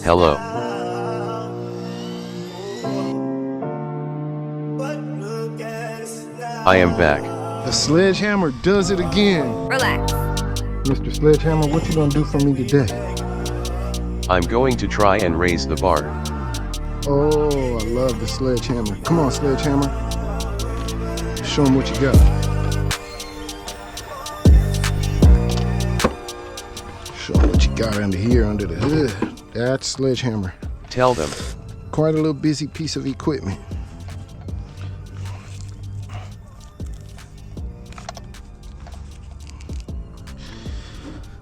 Hello. I am back. The Sledge Hammer does it again. Relax. Mr. Sledge Hammer, what you gonna do for me today? I'm going to try and raise the bar. Oh, I love the Sledge Hammer. Come on, Sledge Hammer. Show him what you got. Show him what you got under here, under the hood. That's Sledge Hammer. Tell them. Quite a little busy piece of equipment.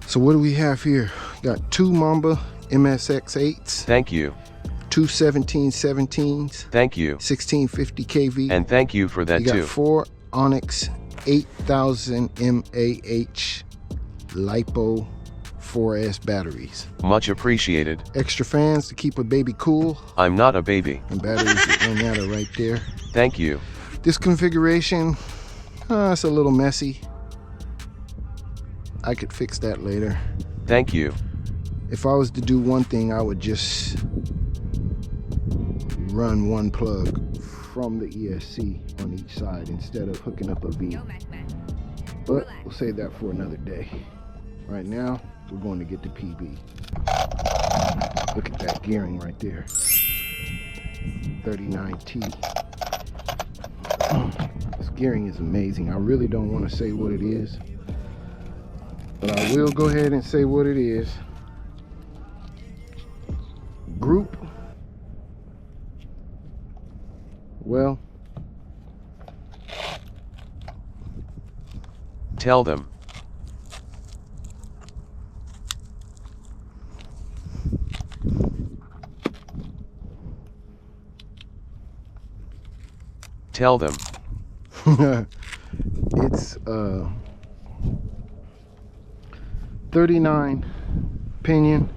So what do we have here? Got two Mamba MSX8s. Thank you. Two 1717s. Thank you. 1650 kV. And thank you for that you got too. four Onyx 8000 mAh LiPo 4S batteries. Much appreciated. Extra fans to keep a baby cool. I'm not a baby. And batteries that run out of right there. Thank you. This configuration, it's a little messy. I could fix that later. Thank you. If I was to do one thing, I would just run one plug from the ESC on each side instead of hooking up a V. But we'll save that for another day. Right now, we're going to get the PB. Look at that gearing right there. 39T. This gearing is amazing. I really don't want to say what it is, but I will go ahead and say what it is. Group. Well, tell them. Tell them. It's 39 pinion.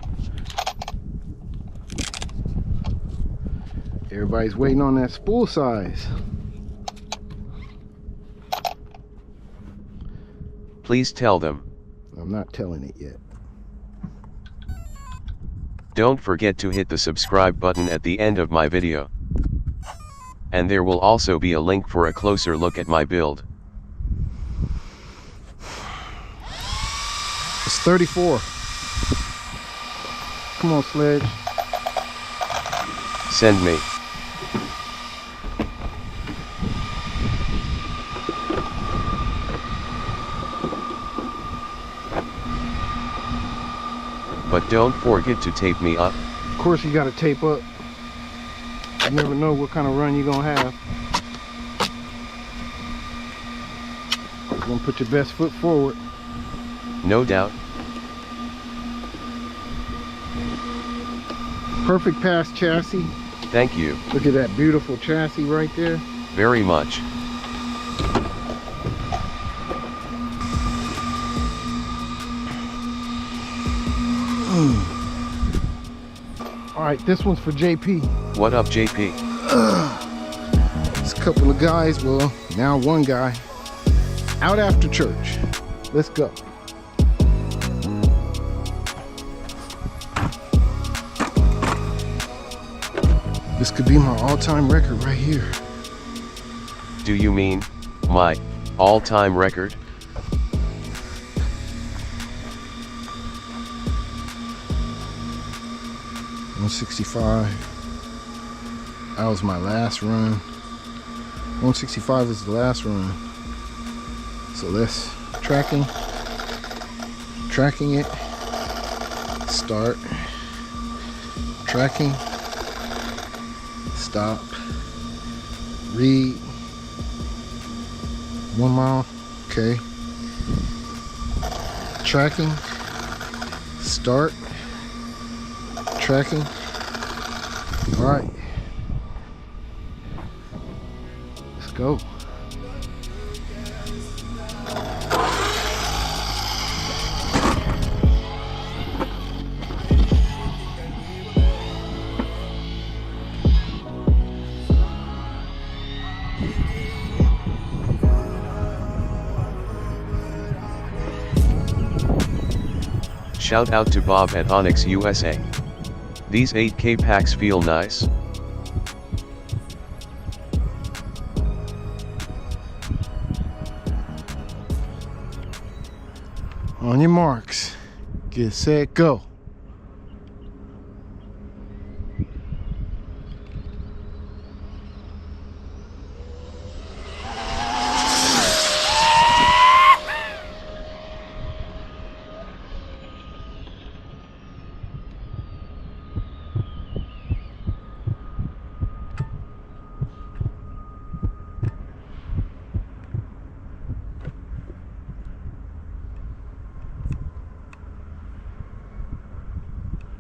Everybody's waiting on that spool size. Please tell them. I'm not telling it yet. Don't forget to hit the subscribe button at the end of my video. And there will also be a link for a closer look at my build. It's 34. Come on, Sledge. Send me. But don't forget to tape me up. Of course you gotta tape up. You never know what kind of run you're gonna have. You're gonna put your best foot forward. No doubt. Perfect pass chassis. Thank you. Look at that beautiful chassis right there. Very much. All right, this one's for JP. What up, JP? It's a couple of guys, well, now one guy, out after church. Let's go. This could be my all-time record right here. Do you mean my all-time record? $165. That was my last run. 165 is the last run. So let's tracking it. Start. Tracking. Stop. Read. 1 mile. Okay. Tracking. Start. Tracking. All right. Let's go. Shout out to Bob at Onyx USA. These 8K packs feel nice. On your marks, get set, go.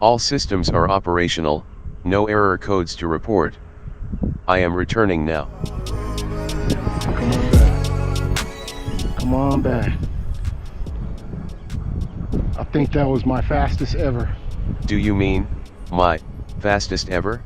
All systems are operational, no error codes to report. I am returning now. Come on back. Come on back. I think that was my fastest ever. Do you mean, my fastest ever?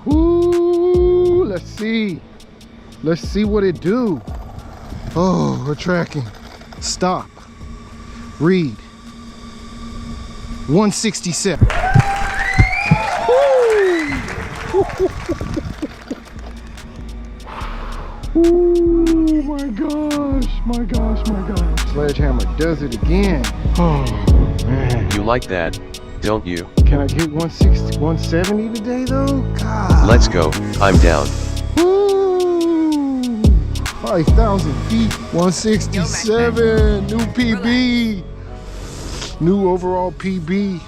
Ooh, let's see what it do. Oh, we're tracking. Stop. Read. 167. Ooh, my gosh, my gosh, my gosh. Sledge Hammer does it again. Oh, man. You like that, don't you? Can I get 160, 170 today though? God. Let's go, I'm down. Ooh, 5,000 feet, 167, new PB. New overall PB.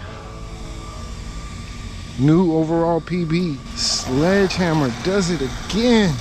New overall PB. Sledge Hammer does it again.